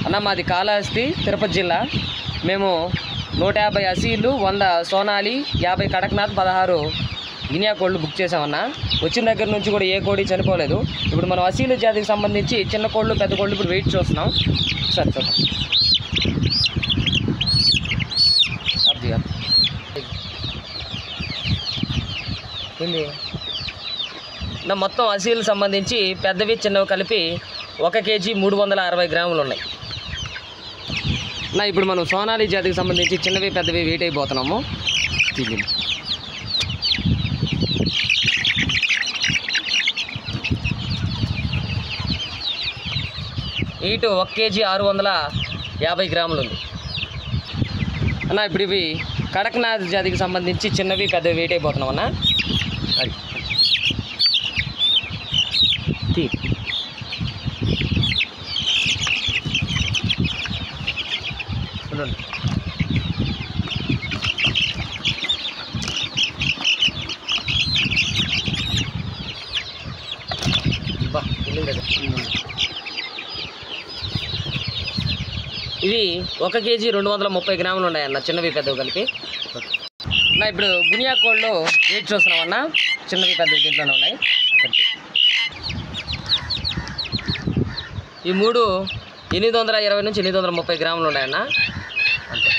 అన్న మాది కాళహస్తి తిరుపతి జిల్లా. మేము 150 అసీలు, 100 సోనాలి, 50 కడక్నాథ్, 16 గినియా కోళ్ళు బుక్ చేసామన్నా. వచ్చిన దగ్గర నుంచి కూడా ఏ కోడి చనిపోలేదు. ఇప్పుడు మనం అసీలు జాతికి సంబంధించి చిన్న కోళ్ళు, పెద్ద కోళ్ళు ఇప్పుడు వెయిట్ చూస్తున్నాం. సరే చూద్దాం. ఏంది నా మొత్తం అసీలు సంబంధించి పెద్దవి చిన్నవి కలిపి 1 కేజీ 360 గ్రాములు ఉన్నాయి. నా ఇప్పుడు మనం సోనాలి జాతికి సంబంధించి చిన్నవి పెద్దవి వెయిట్ అయిపోతున్నాము. ఈటు 1 కేజీ 650 గ్రాములు ఉంది అన్న. ఇప్పుడు ఇవి కడక్నాథ్ జాతికి సంబంధించి చిన్నవి పెద్దవి వెయిట్ అయిపోతున్నాం అన్న. అది ఇవి 1 కేజీ 230 గ్రాములు ఉన్నాయన్న, చిన్నవి పెద్దవి కలిపి. నా ఇప్పుడు గునియా కోళ్ళు వెయిట్ చూస్తున్నాం అన్న. చిన్నవి పెద్దవి దీంట్లోనే ఉన్నాయి. ఈ 3 820 నుంచి 830 గ్రాములు ఉన్నాయన్న. అంతే.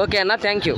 ఓకే అన్న, థ్యాంక్ యూ.